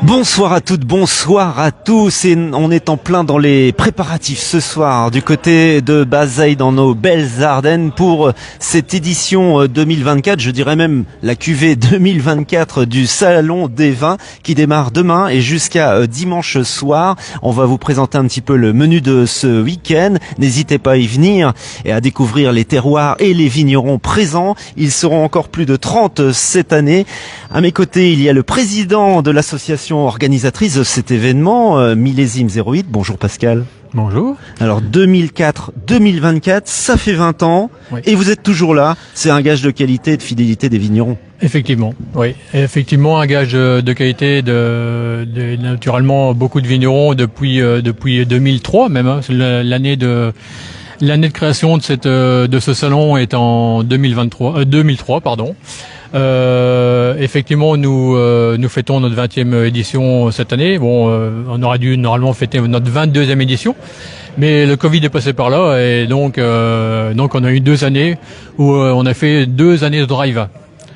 Bonsoir à toutes, bonsoir à tous, et on est en plein dans les préparatifs ce soir du côté de Bazeilles dans nos belles Ardennes pour cette édition 2024, je dirais même la cuvée 2024 du Salon des Vins qui démarre demain et jusqu'à dimanche soir. On va vous présenter un petit peu le menu de ce week-end, n'hésitez pas à y venir et à découvrir les terroirs et les vignerons présents. Ils seront encore plus de 30 cette année. À mes côtés, il y a le président de l'association organisatrice de cet événement, Millésime 08. Bonjour Pascal. Bonjour. Alors 2004-2024, ça fait 20 ans, oui. Et vous êtes toujours là. C'est un gage de qualité et de fidélité des vignerons. Effectivement, oui. Effectivement, un gage de qualité de naturellement beaucoup de vignerons depuis 2003 même. Hein. L'année de création de ce salon est en 2003, pardon. Effectivement, nous fêtons notre 20e édition cette année. Bon, on aurait dû normalement fêter notre 22e édition, mais le Covid est passé par là et donc on a eu 2 années où on a fait 2 années de drive.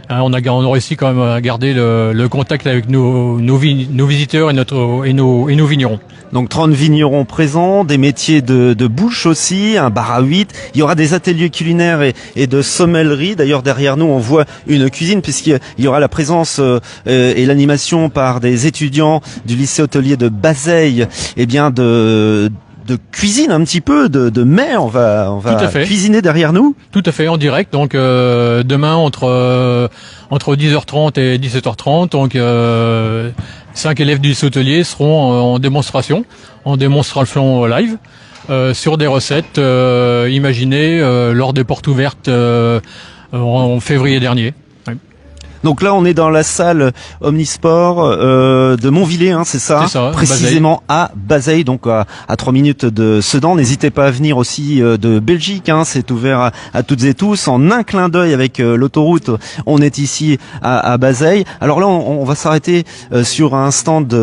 Hein, on a réussi quand même à garder le contact avec nos visiteurs et nos vignerons. Donc 30 vignerons présents, des métiers de bouche aussi, un bar à 8. Il y aura des ateliers culinaires et de sommellerie. D'ailleurs, derrière nous, on voit une cuisine puisqu'il y aura la présence et l'animation par des étudiants du lycée hôtelier de Bazeilles, de cuisine un petit peu, de mets, on va cuisiner derrière nous. Tout à fait, en direct. Donc demain entre 10h30 et 17h30, donc 5 élèves du lycée hôtelier seront en démonstration live sur des recettes imaginées lors des portes ouvertes en février dernier. Donc là, on est dans la salle Omnisport de Montvillers, hein, c'est ça, précisément Bazeilles. À Bazeilles, donc à 3 minutes de Sedan. N'hésitez pas à venir aussi de Belgique, hein, c'est ouvert à toutes et tous. En un clin d'œil avec l'autoroute, on est ici à Bazeilles. Alors là, on va s'arrêter sur un stand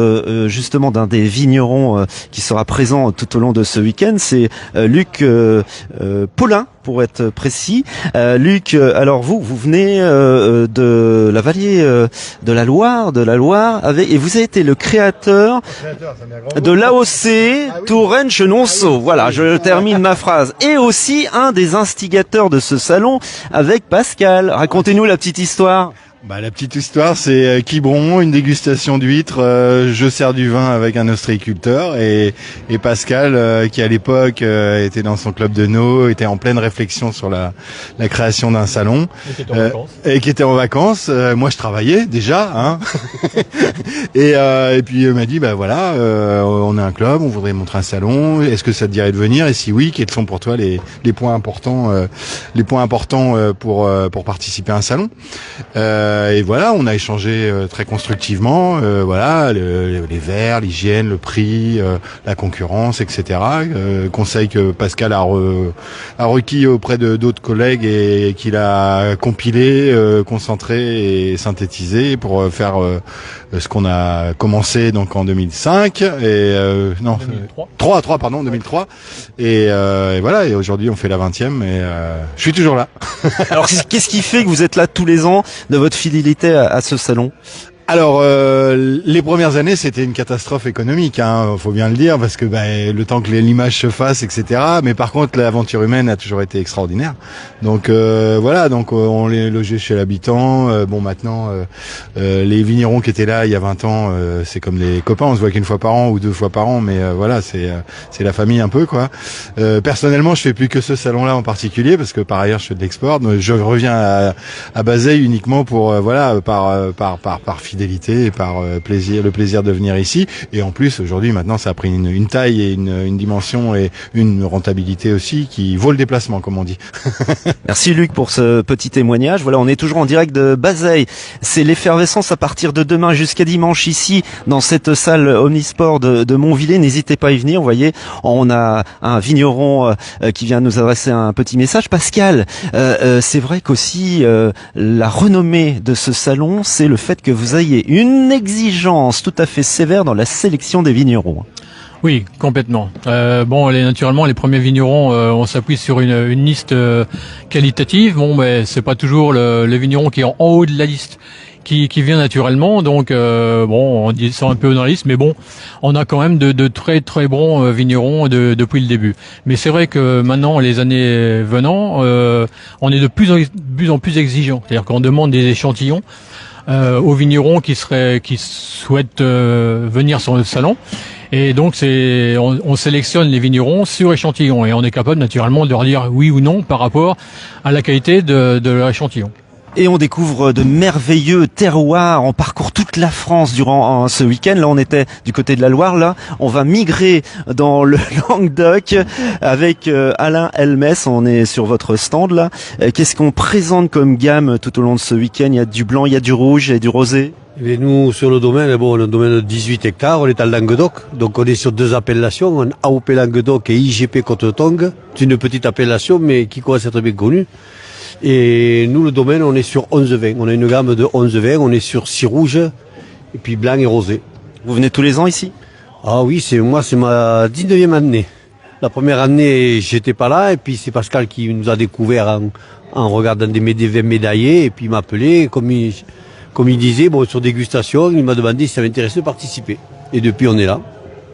justement d'un des vignerons qui sera présent tout au long de ce week-end. C'est Luc Paulin, pour être précis. Luc, alors vous venez de la vallée de la Loire, et vous avez été le créateur de l'AOC Touraine-Chenonceau. Voilà, je termine ma phrase. Et aussi un des instigateurs de ce salon avec Pascal. Racontez-nous la petite histoire. La petite histoire, c'est Quiberon, une dégustation d'huîtres, je sers du vin avec un ostréiculteur et Pascal, qui à l'époque était dans son club de nô, était en pleine réflexion sur la création d'un salon. Et qui était en vacances. Moi, je travaillais déjà, hein. et puis il m'a dit, on a un club, on voudrait montrer un salon, est-ce que ça te dirait de venir? Et si oui, quels sont pour toi les points importants pour participer à un salon? Et voilà, on a échangé très constructivement, les verres, l'hygiène, le prix, la concurrence, etc. Conseil que Pascal a requis auprès de d'autres collègues et qu'il a compilé, concentré et synthétisé pour faire ce qu'on a commencé donc en 2005 et 2003. Et voilà, et aujourd'hui on fait la 20e et je suis toujours là. Alors qu'est-ce qui fait que vous êtes là tous les ans de votre fidélité à ce salon? Alors, les premières années, c'était une catastrophe économique, hein, faut bien le dire, parce que le temps que l'image se fasse, etc. Mais par contre, l'aventure humaine a toujours été extraordinaire. Donc on les logeait chez l'habitant. Maintenant, les vignerons qui étaient là il y a 20 ans, c'est comme les copains, on se voit qu'une fois par an ou 2 fois par an, mais c'est la famille un peu, quoi. Personnellement, je fais plus que ce salon-là en particulier, parce que par ailleurs, je fais de l'export. Je reviens à Bazeilles uniquement pour par fidélité et par le plaisir de venir ici. Et en plus, aujourd'hui, maintenant, ça a pris une taille et une dimension et une rentabilité aussi qui vaut le déplacement, comme on dit. Merci Luc pour ce petit témoignage. Voilà, on est toujours en direct de Bazeilles. C'est l'effervescence à partir de demain jusqu'à dimanche ici, dans cette salle Omnisport de Montvillers. N'hésitez pas à y venir. Vous voyez, on a un vigneron qui vient nous adresser un petit message. Pascal, c'est vrai qu'aussi la renommée de ce salon, c'est le fait que vous ayez une exigence tout à fait sévère dans la sélection des vignerons. Oui, complètement. Naturellement, les premiers vignerons, on s'appuie sur une liste qualitative. C'est pas toujours le vigneron qui est en haut de la liste qui vient naturellement. Donc bon, on dit ça un peu dans la liste, mais bon, on a quand même de très très bons vignerons depuis le début. Mais c'est vrai que maintenant, les années venant, on est de plus en plus exigeant. C'est-à-dire qu'on demande des échantillons aux vignerons qui souhaitent venir sur le salon. Et donc on sélectionne les vignerons sur échantillon et on est capable naturellement de leur dire oui ou non par rapport à la qualité de leur échantillon. Et on découvre de merveilleux terroirs. On parcourt toute la France durant ce week-end. Là, on était du côté de la Loire. Là, on va migrer dans le Languedoc avec Alain Helmès. On est sur votre stand là. Qu'est-ce qu'on présente comme gamme tout au long de ce week-end? Il y a du blanc, il y a du rouge et du rosé. Et nous, sur le domaine, bon, le domaine de 18 hectares, on est à Languedoc. Donc, on est sur deux appellations, un AOP Languedoc et IGP Côte-Tongue. C'est une petite appellation, mais qui commence à être bien connue. Et nous, le domaine, on est sur 11 vins. On a une gamme de 11 vins. On est sur 6 rouges, et puis blanc et rosé. Vous venez tous les ans ici? Ah oui, c'est ma 19e année. La première année, j'étais pas là, et puis c'est Pascal qui nous a découvert en regardant des vins médaillés, et puis il m'a appelé, comme il disait, bon, sur dégustation, il m'a demandé si ça m'intéressait de participer. Et depuis, on est là.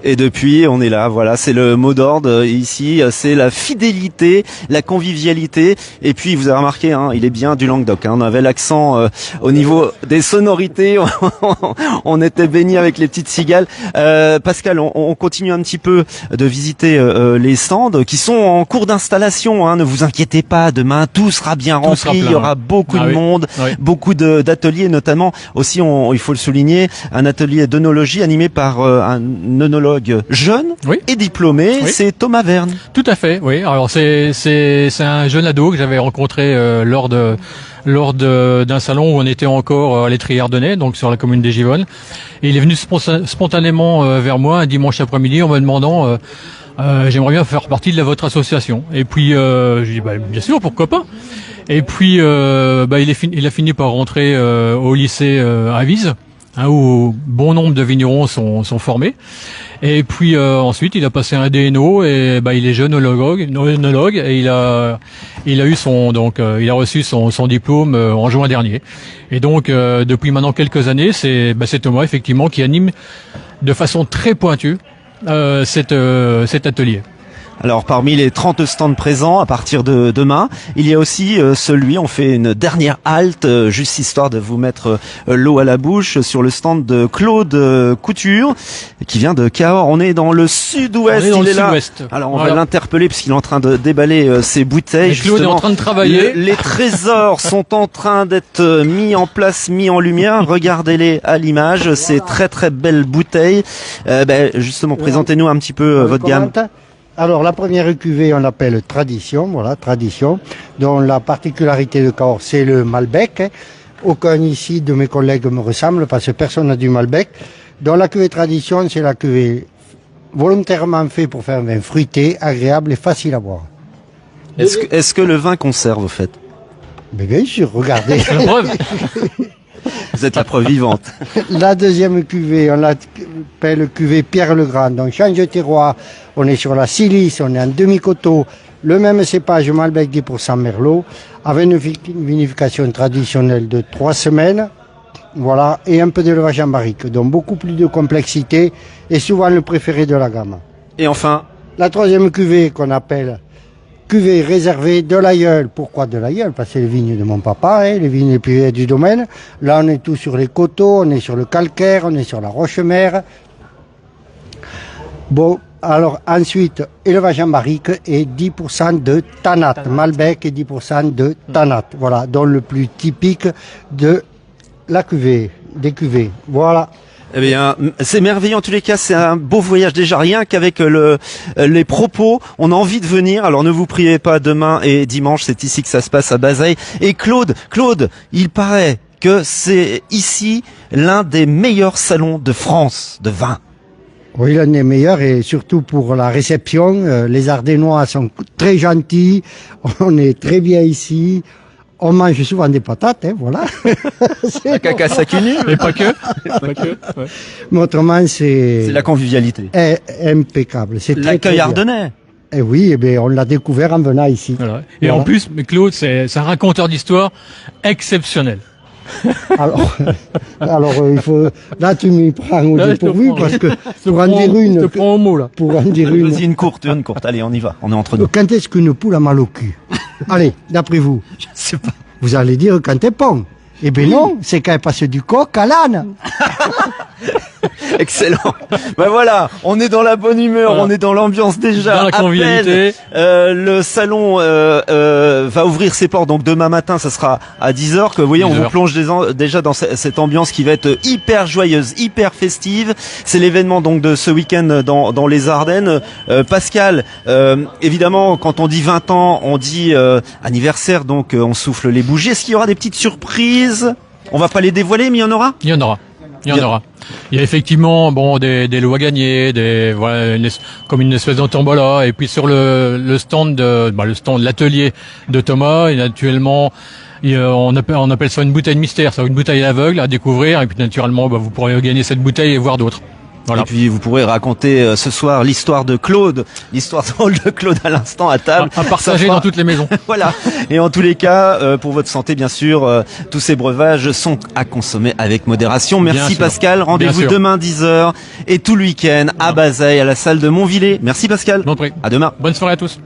Et depuis, on est là, voilà, c'est le mot d'ordre ici, c'est la fidélité, la convivialité. Et puis, vous avez remarqué, hein, il est bien du Languedoc. Hein, on avait l'accent au niveau des sonorités, on était baigné avec les petites cigales. Pascal, on continue un petit peu de visiter les stands qui sont en cours d'installation. Hein, ne vous inquiétez pas, demain tout sera bien rempli, il y aura beaucoup de monde, beaucoup d'ateliers, notamment aussi, il faut le souligner, un atelier d'œnologie animé par un œnologue jeune et diplômé, c'est Thomas Verne. Tout à fait, oui. Alors c'est un jeune ado que j'avais rencontré lors d'un salon où on était encore à l'Étrie-Ardennais, donc sur la commune des Givonnes. Et il est venu spontanément vers moi un dimanche après-midi en me demandant j'aimerais bien faire partie de votre association. Et puis je dis bien sûr, pourquoi pas. Et puis il a fini par rentrer au lycée à Vise, hein, où bon nombre de vignerons sont formés. Et puis ensuite il a passé un DNO et il est jeune œnologue et il a reçu son diplôme en juin dernier. Et donc depuis maintenant quelques années, c'est Thomas effectivement qui anime de façon très pointue cet atelier. Alors parmi les 30 stands présents à partir de demain, il y a aussi on fait une dernière halte, juste histoire de vous mettre l'eau à la bouche, sur le stand de Claude Couture, qui vient de Cahors. On est dans le sud-ouest, il est là. Alors on va l'interpeller puisqu'il est en train de déballer ses bouteilles. Et Claude est en train de travailler. Les trésors sont en train d'être mis en place, mis en lumière. Regardez-les à l'image, ces très très belles bouteilles. Justement, présentez-nous un petit peu votre gamme. Alors la première cuvée, on l'appelle Tradition, voilà, Tradition, dont la particularité de Cahors, c'est le Malbec. Aucun ici de mes collègues me ressemble parce que personne n'a du Malbec. Donc la cuvée Tradition, c'est la cuvée volontairement faite pour faire un vin fruité, agréable et facile à boire. Est-ce que le vin conserve, au fait? Mais bien sûr, regardez. La preuve. Vous êtes la preuve vivante. La deuxième cuvée, on l'appelle cuvée Pierre le Grand. Donc change de terroir, on est sur la silice, on est en demi-coteau, le même cépage Malbec 10% Merlot, avec une vinification traditionnelle de 3 semaines, voilà, et un peu d'élevage en barrique. Donc beaucoup plus de complexité et souvent le préféré de la gamme. Et enfin, la troisième cuvée qu'on appelle cuvée réservée de l'aïeul. Pourquoi de l'aïeul? Parce que c'est les vignes de mon papa, les vignes les plus vieilles du domaine. Là, on est tout sur les coteaux, on est sur le calcaire, on est sur la roche-mère. Bon, alors ensuite, élevage en barrique et 10% de Tanat. Malbec et 10% de Tanat. Voilà, donc le plus typique de la cuvée, des cuvées. Voilà. Eh bien, c'est merveilleux en tous les cas, c'est un beau voyage déjà, rien qu'avec les propos, on a envie de venir, alors ne vous priez pas, demain et dimanche, c'est ici que ça se passe à Bazeilles. Et Claude, il paraît que c'est ici l'un des meilleurs salons de France de vin. Oui, l'un des meilleurs et surtout pour la réception, les Ardénois sont très gentils, on est très bien ici. On mange souvent des patates, voilà. Un caca sacunu, mais pas que. Ouais. Mais autrement, c'est la convivialité. Impeccable. C'est l'accueil ardennais. Et oui, on l'a découvert en venant ici. Voilà. Et en plus, mais Claude, c'est un raconteur d'histoire exceptionnel. Alors, il faut, là, tu m'y prends au dépourvu parce que pour en dire une. Je te prends au mot, là. Pour en dire une. Vas-y, une courte. Allez, on y va. On est entre nous. Quand est-ce qu'une poule a mal au cul? Allez, d'après vous. Je sais pas. Vous allez dire quand elle pond. Eh ben non, c'est quand elle passe du coq à l'âne. Excellent. Ben voilà, on est dans la bonne humeur, voilà. On est dans l'ambiance déjà. Dans la convivialité. Le salon va ouvrir ses portes donc demain matin, ça sera à 10h. Que vous voyez, 10 on vous plonge déjà dans cette ambiance qui va être hyper joyeuse, hyper festive. C'est l'événement donc de ce week-end dans les Ardennes. Pascal, évidemment, quand on dit 20 ans, on dit anniversaire, donc on souffle les bougies. Est-ce qu'il y aura des petites surprises? On va pas les dévoiler, mais il y en aura. Il y en aura. Il y a effectivement des lots à gagner, comme une espèce de tombola, et puis sur le stand de l'atelier de Thomas, il y a actuellement on appelle ça une bouteille de mystère, ça, une bouteille aveugle à découvrir, et puis naturellement vous pourrez gagner cette bouteille et voir d'autres. Voilà. Et puis vous pourrez raconter ce soir l'histoire de Claude, l'histoire drôle de Claude à l'instant à table. À partager dans toutes les maisons. Voilà. Et en tous les cas, pour votre santé, bien sûr, tous ces breuvages sont à consommer avec modération. Merci Pascal. Rendez-vous demain 10h et tout le week-end à Bazeilles, à la salle de Montvillers. Merci Pascal. Bon prix. À demain. Bonne soirée à tous.